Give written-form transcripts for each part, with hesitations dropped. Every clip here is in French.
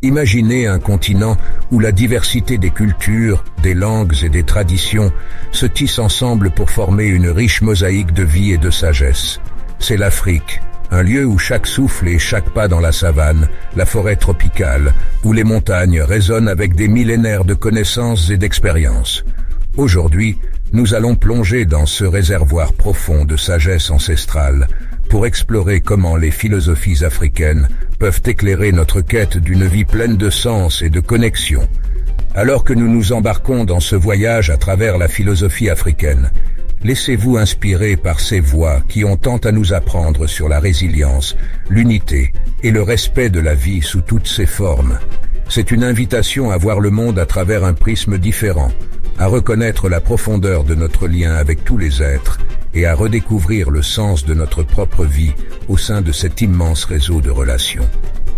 Imaginez un continent où la diversité des cultures, des langues et des traditions se tissent ensemble pour former une riche mosaïque de vie et de sagesse. C'est l'Afrique, un lieu où chaque souffle et chaque pas dans la savane, la forêt tropicale, où les montagnes résonnent avec des millénaires de connaissances et d'expériences. Aujourd'hui, nous allons plonger dans ce réservoir profond de sagesse ancestrale pour explorer comment les philosophies africaines peuvent éclairer notre quête d'une vie pleine de sens et de connexion. Alors que nous nous embarquons dans ce voyage à travers la philosophie africaine, laissez-vous inspirer par ces voix qui ont tant à nous apprendre sur la résilience, l'unité et le respect de la vie sous toutes ses formes. C'est une invitation à voir le monde à travers un prisme différent, à reconnaître la profondeur de notre lien avec tous les êtres et à redécouvrir le sens de notre propre vie au sein de cet immense réseau de relations.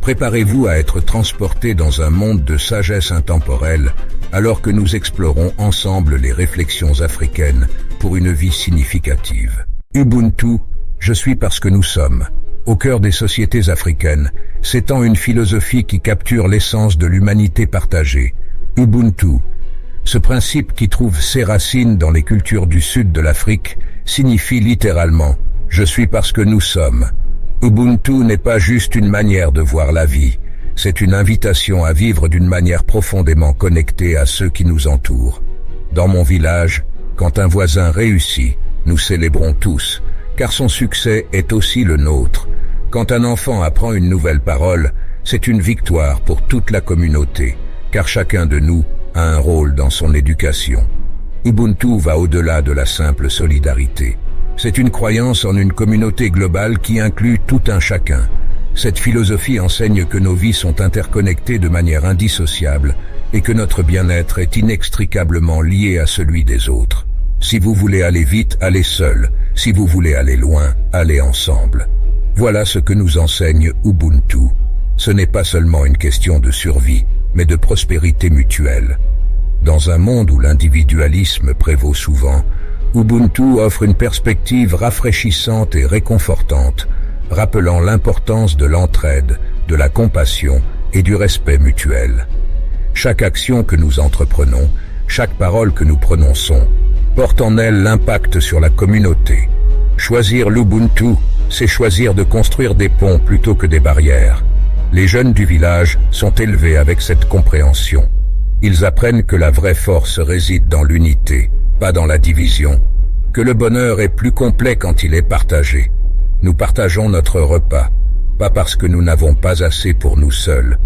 Préparez-vous à être transportés dans un monde de sagesse intemporelle alors que nous explorons ensemble les réflexions africaines pour une vie significative. Ubuntu, je suis parce que nous sommes. Au cœur des sociétés africaines, s'étend une philosophie qui capture l'essence de l'humanité partagée. Ubuntu. Ce principe qui trouve ses racines dans les cultures du sud de l'Afrique signifie littéralement « je suis parce que nous sommes ». Ubuntu n'est pas juste une manière de voir la vie, c'est une invitation à vivre d'une manière profondément connectée à ceux qui nous entourent. Dans mon village, quand un voisin réussit, nous célébrons tous, car son succès est aussi le nôtre. Quand un enfant apprend une nouvelle parole, c'est une victoire pour toute la communauté, car chacun de nous a un rôle dans son éducation. Ubuntu va au-delà de la simple solidarité. C'est une croyance en une communauté globale qui inclut tout un chacun. Cette philosophie enseigne que nos vies sont interconnectées de manière indissociable et que notre bien-être est inextricablement lié à celui des autres. Si vous voulez aller vite, allez seul. Si vous voulez aller loin, allez ensemble. Voilà ce que nous enseigne Ubuntu. Ce n'est pas seulement une question de survie, mais de prospérité mutuelle. Dans un monde où l'individualisme prévaut souvent, Ubuntu offre une perspective rafraîchissante et réconfortante, rappelant l'importance de l'entraide, de la compassion et du respect mutuel. Chaque action que nous entreprenons, chaque parole que nous prononçons, porte en elle l'impact sur la communauté. Choisir l'Ubuntu, c'est choisir de construire des ponts plutôt que des barrières. Les jeunes du village sont élevés avec cette compréhension. Ils apprennent que la vraie force réside dans l'unité, pas dans la division, que le bonheur est plus complet quand il est partagé. Nous partageons notre repas, pas parce que nous n'avons pas assez pour nous seuls,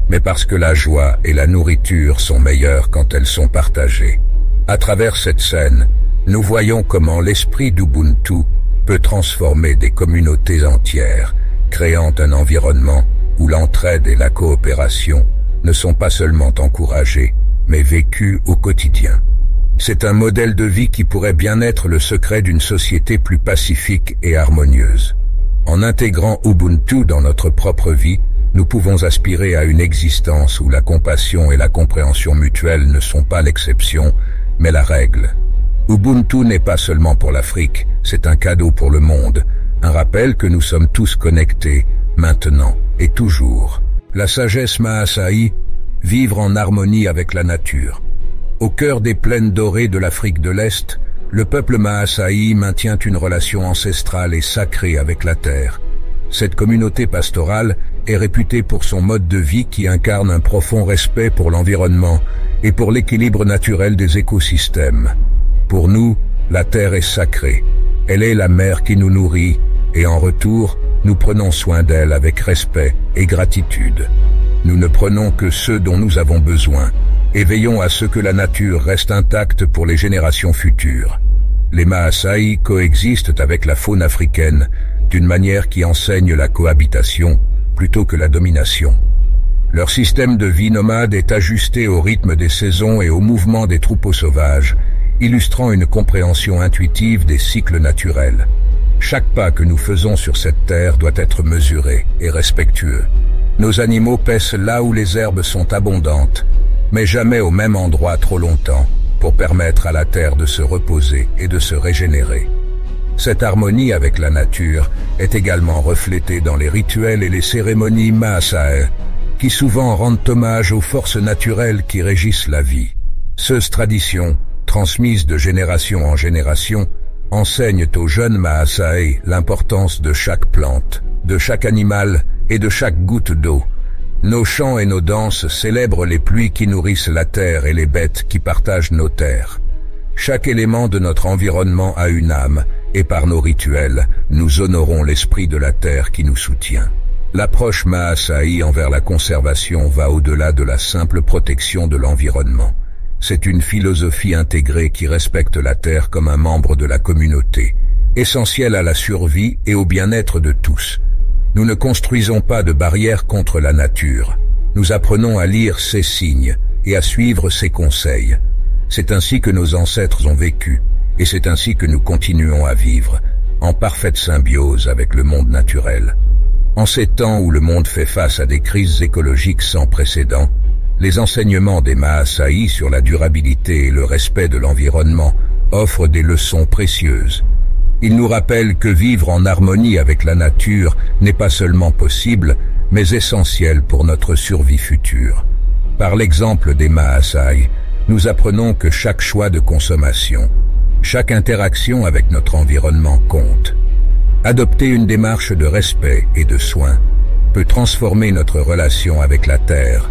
mais parce que la joie et la nourriture sont meilleures quand elles sont partagées. À travers cette scène, nous voyons comment l'esprit d'Ubuntu peut transformer des communautés entières, créant un environnement où l'entraide et la coopération ne sont pas seulement encouragées, mais vécues au quotidien. C'est un modèle de vie qui pourrait bien être le secret d'une société plus pacifique et harmonieuse. En intégrant Ubuntu dans notre propre vie, nous pouvons aspirer à une existence où la compassion et la compréhension mutuelle ne sont pas l'exception, mais la règle. Ubuntu n'est pas seulement pour l'Afrique, c'est un cadeau pour le monde, un rappel que nous sommes tous connectés, maintenant et toujours. La sagesse Maasai, vivre en harmonie avec la nature. Au cœur des plaines dorées de l'Afrique de l'Est, le peuple Maasai maintient une relation ancestrale et sacrée avec la terre. Cette communauté pastorale est réputée pour son mode de vie qui incarne un profond respect pour l'environnement et pour l'équilibre naturel des écosystèmes. Pour nous, la terre est sacrée. Elle est la mère qui nous nourrit et en retour, nous prenons soin d'elle avec respect et gratitude. Nous ne prenons que ce dont nous avons besoin et veillons à ce que la nature reste intacte pour les générations futures. Les Maasai coexistent avec la faune africaine d'une manière qui enseigne la cohabitation plutôt que la domination. Leur système de vie nomade est ajusté au rythme des saisons et au mouvement des troupeaux sauvages, illustrant une compréhension intuitive des cycles naturels. Chaque pas que nous faisons sur cette terre doit être mesuré et respectueux. Nos animaux paissent là où les herbes sont abondantes, mais jamais au même endroit trop longtemps, pour permettre à la terre de se reposer et de se régénérer. Cette harmonie avec la nature est également reflétée dans les rituels et les cérémonies Maasai. qui souvent rendent hommage aux forces naturelles qui régissent la vie. Ces traditions, transmises de génération en génération, enseignent aux jeunes Maasai l'importance de chaque plante, de chaque animal et de chaque goutte d'eau. Nos chants et nos danses célèbrent les pluies qui nourrissent la terre et les bêtes qui partagent nos terres. Chaque élément de notre environnement a une âme, et par nos rituels, nous honorons l'esprit de la terre qui nous soutient. L'approche Maasai envers la conservation va au-delà de la simple protection de l'environnement. C'est une philosophie intégrée qui respecte la terre comme un membre de la communauté, essentielle à la survie et au bien-être de tous. Nous ne construisons pas de barrières contre la nature. Nous apprenons à lire ses signes et à suivre ses conseils. C'est ainsi que nos ancêtres ont vécu, et c'est ainsi que nous continuons à vivre, en parfaite symbiose avec le monde naturel. En ces temps où le monde fait face à des crises écologiques sans précédent, les enseignements des Maasai sur la durabilité et le respect de l'environnement offrent des leçons précieuses. Ils nous rappellent que vivre en harmonie avec la nature n'est pas seulement possible, mais essentiel pour notre survie future. Par l'exemple des Maasai, nous apprenons que chaque choix de consommation, chaque interaction avec notre environnement compte. Adopter une démarche de respect et de soin peut transformer notre relation avec la terre,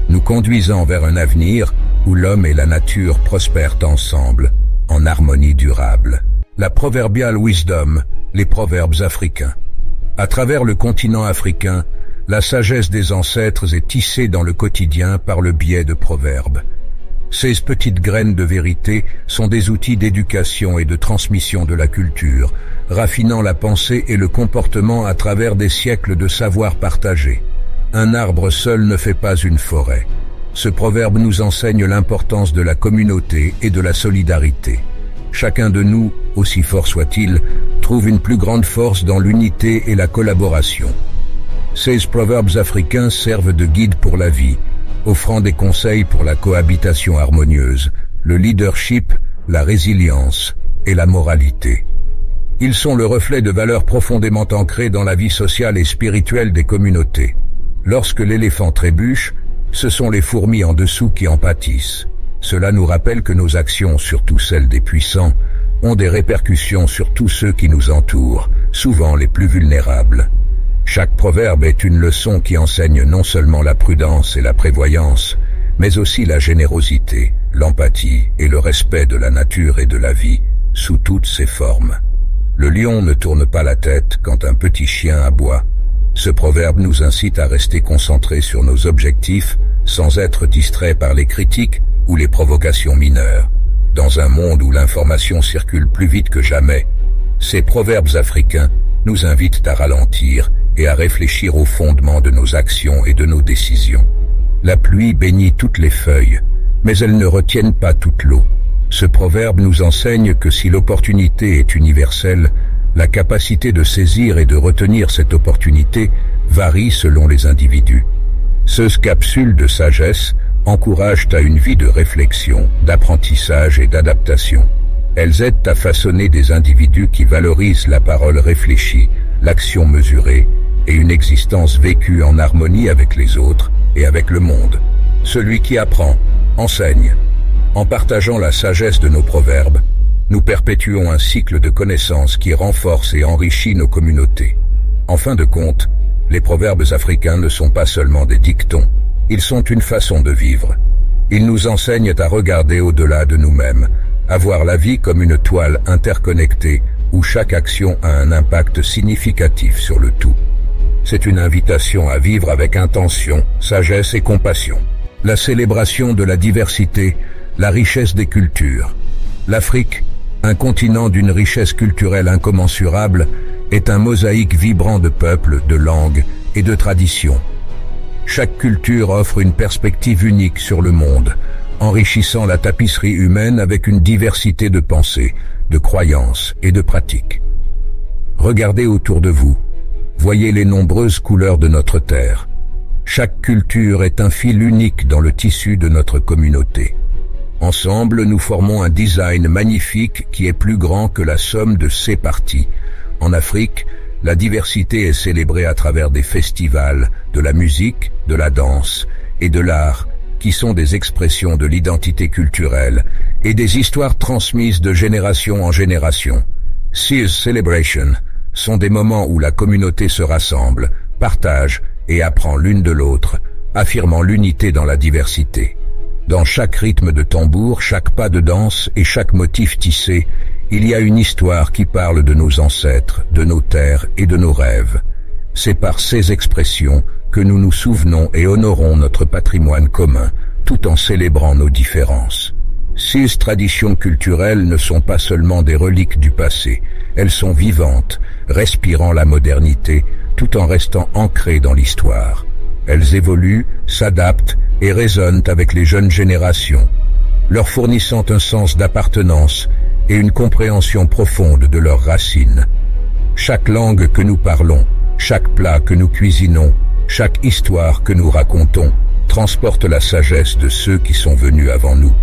nous conduisant vers un avenir où l'homme et la nature prospèrent ensemble, en harmonie durable. La proverbial wisdom, les proverbes africains. À travers le continent africain, la sagesse des ancêtres est tissée dans le quotidien par le biais de proverbes. Ces petites graines de vérité sont des outils d'éducation et de transmission de la culture, raffinant la pensée et le comportement à travers des siècles de savoir partagé. Un arbre seul ne fait pas une forêt. Ce proverbe nous enseigne l'importance de la communauté et de la solidarité. Chacun de nous, aussi fort soit-il, trouve une plus grande force dans l'unité et la collaboration. Ces proverbes africains servent de guide pour la vie, offrant des conseils pour la cohabitation harmonieuse, le leadership, la résilience et la moralité. Ils sont le reflet de valeurs profondément ancrées dans la vie sociale et spirituelle des communautés. Lorsque l'éléphant trébuche, ce sont les fourmis en dessous qui en pâtissent. Cela nous rappelle que nos actions, surtout celles des puissants, ont des répercussions sur tous ceux qui nous entourent, souvent les plus vulnérables. Chaque proverbe est une leçon qui enseigne non seulement la prudence et la prévoyance, mais aussi la générosité, l'empathie et le respect de la nature et de la vie, sous toutes ses formes. Le lion ne tourne pas la tête quand un petit chien aboie. Ce proverbe nous incite à rester concentrés sur nos objectifs, sans être distraits par les critiques ou les provocations mineures. Dans un monde où l'information circule plus vite que jamais, ces proverbes africains nous invitent à ralentir et à réfléchir au fondement de nos actions et de nos décisions. La pluie baignit toutes les feuilles, mais elles ne retiennent pas toute l'eau. Ce proverbe nous enseigne que si l'opportunité est universelle, la capacité de saisir et de retenir cette opportunité varie selon les individus. Ces capsules de sagesse encouragent à une vie de réflexion, d'apprentissage et d'adaptation. Elles aident à façonner des individus qui valorisent la parole réfléchie, l'action mesurée et une existence vécue en harmonie avec les autres et avec le monde. Celui qui apprend, enseigne. En partageant la sagesse de nos proverbes, nous perpétuons un cycle de connaissances qui renforce et enrichit nos communautés. En fin de compte, les proverbes africains ne sont pas seulement des dictons, ils sont une façon de vivre. Ils nous enseignent à regarder au-delà de nous-mêmes, à voir la vie comme une toile interconnectée où chaque action a un impact significatif sur le tout. C'est une invitation à vivre avec intention, sagesse et compassion. La célébration de la diversité, la richesse des cultures. L'Afrique, un continent d'une richesse culturelle incommensurable, est un mosaïque vibrant de peuples, de langues et de traditions. Chaque culture offre une perspective unique sur le monde, enrichissant la tapisserie humaine avec une diversité de pensées, de croyances et de pratiques. Regardez autour de vous, voyez les nombreuses couleurs de notre terre. Chaque culture est un fil unique dans le tissu de notre communauté. Ensemble, nous formons un design magnifique qui est plus grand que la somme de ses parties. En Afrique, la diversité est célébrée à travers des festivals, de la musique, de la danse et de l'art, qui sont des expressions de l'identité culturelle et des histoires transmises de génération en génération. These celebrations sont des moments où la communauté se rassemble, partage et apprend l'une de l'autre, affirmant l'unité dans la diversité. Dans chaque rythme de tambour, chaque pas de danse et chaque motif tissé, il y a une histoire qui parle de nos ancêtres, de nos terres et de nos rêves. C'est par ces expressions que nous nous souvenons et honorons notre patrimoine commun, tout en célébrant nos différences. Ces traditions culturelles ne sont pas seulement des reliques du passé, elles sont vivantes, respirant la modernité, tout en restant ancrées dans l'histoire. Elles évoluent, s'adaptent et résonnent avec les jeunes générations, leur fournissant un sens d'appartenance et une compréhension profonde de leurs racines. Chaque langue que nous parlons, chaque plat que nous cuisinons, chaque histoire que nous racontons, transporte la sagesse de ceux qui sont venus avant nous.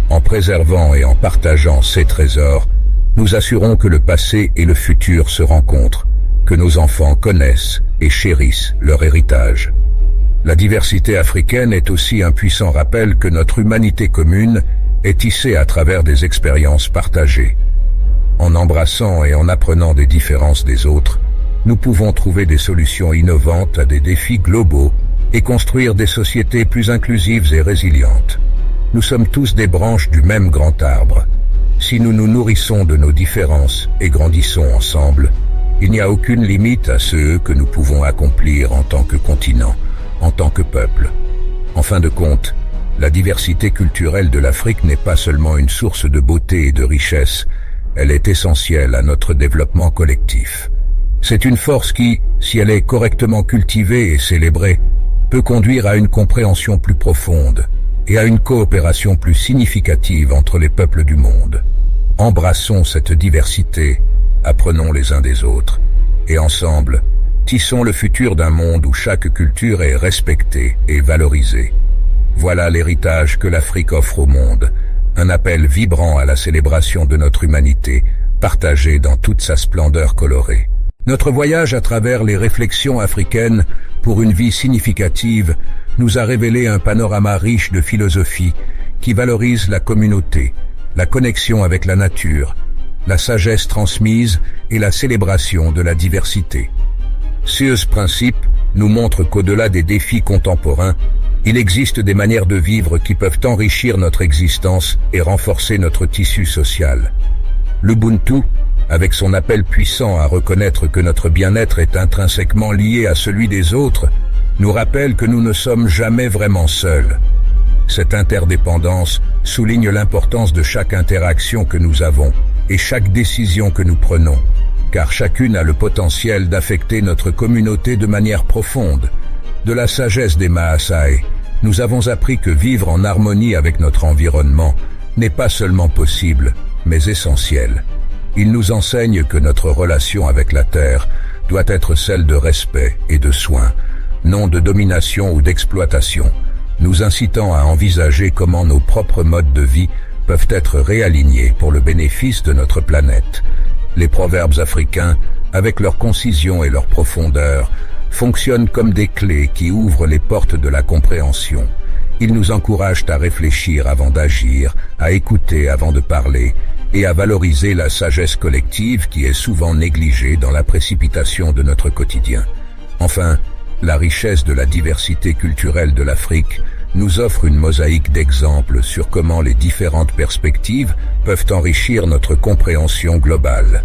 En préservant et en partageant ces trésors, nous assurons que le passé et le futur se rencontrent, que nos enfants connaissent et chérissent leur héritage. La diversité africaine est aussi un puissant rappel que notre humanité commune est tissée à travers des expériences partagées. En embrassant et en apprenant des différences des autres, nous pouvons trouver des solutions innovantes à des défis globaux et construire des sociétés plus inclusives et résilientes. Nous sommes tous des branches du même grand arbre. Si nous nous nourrissons de nos différences et grandissons ensemble, il n'y a aucune limite à ce que nous pouvons accomplir en tant que continent, en tant que peuple. En fin de compte, la diversité culturelle de l'Afrique n'est pas seulement une source de beauté et de richesse, elle est essentielle à notre développement collectif. C'est une force qui, si elle est correctement cultivée et célébrée, peut conduire à une compréhension plus profonde et à une coopération plus significative entre les peuples du monde. Embrassons cette diversité, apprenons les uns des autres, et ensemble, tissons le futur d'un monde où chaque culture est respectée et valorisée. Voilà l'héritage que l'Afrique offre au monde, un appel vibrant à la célébration de notre humanité, partagée dans toute sa splendeur colorée. Notre voyage à travers les réflexions africaines pour une vie significative nous a révélé un panorama riche de philosophie qui valorise la communauté, la connexion avec la nature, la sagesse transmise et la célébration de la diversité. Ce principe nous montre qu'au-delà des défis contemporains, il existe des manières de vivre qui peuvent enrichir notre existence et renforcer notre tissu social. L'Ubuntu, avec son appel puissant à reconnaître que notre bien-être est intrinsèquement lié à celui des autres, nous rappelle que nous ne sommes jamais vraiment seuls. Cette interdépendance souligne l'importance de chaque interaction que nous avons et chaque décision que nous prenons, car chacune a le potentiel d'affecter notre communauté de manière profonde. De la sagesse des Maasai, nous avons appris que vivre en harmonie avec notre environnement n'est pas seulement possible, mais essentiel. Il nous enseigne que notre relation avec la Terre doit être celle de respect et de soin, non de domination ou d'exploitation, nous incitant à envisager comment nos propres modes de vie peuvent être réalignés pour le bénéfice de notre planète. Les proverbes africains, avec leur concision et leur profondeur, fonctionnent comme des clés qui ouvrent les portes de la compréhension. Ils nous encouragent à réfléchir avant d'agir, à écouter avant de parler, et à valoriser la sagesse collective qui est souvent négligée dans la précipitation de notre quotidien. Enfin, la richesse de la diversité culturelle de l'Afrique nous offre une mosaïque d'exemples sur comment les différentes perspectives peuvent enrichir notre compréhension globale.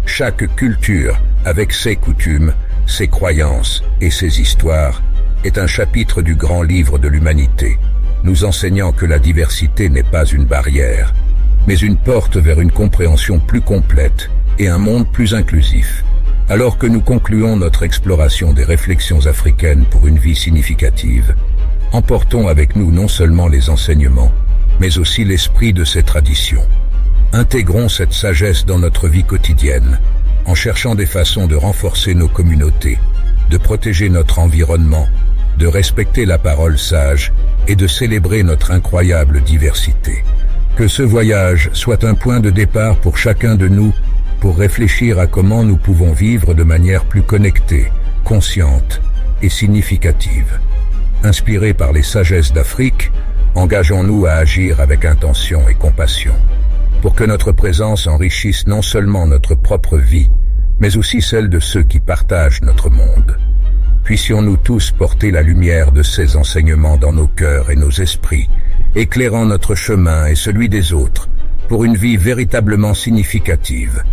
Chaque culture, avec ses coutumes, ses croyances et ses histoires, est un chapitre du grand livre de l'humanité, nous enseignant que la diversité n'est pas une barrière, mais une porte vers une compréhension plus complète et un monde plus inclusif. Alors que nous concluons notre exploration des réflexions africaines pour une vie significative, emportons avec nous non seulement les enseignements, mais aussi l'esprit de ces traditions. Intégrons cette sagesse dans notre vie quotidienne, en cherchant des façons de renforcer nos communautés, de protéger notre environnement, de respecter la parole sage et de célébrer notre incroyable diversité. Que ce voyage soit un point de départ pour chacun de nous pour réfléchir à comment nous pouvons vivre de manière plus connectée, consciente et significative. Inspirés par les sagesses d'Afrique, engageons-nous à agir avec intention et compassion, pour que notre présence enrichisse non seulement notre propre vie, mais aussi celle de ceux qui partagent notre monde. Puissions-nous tous porter la lumière de ces enseignements dans nos cœurs et nos esprits, éclairant notre chemin et celui des autres, pour une vie véritablement significative.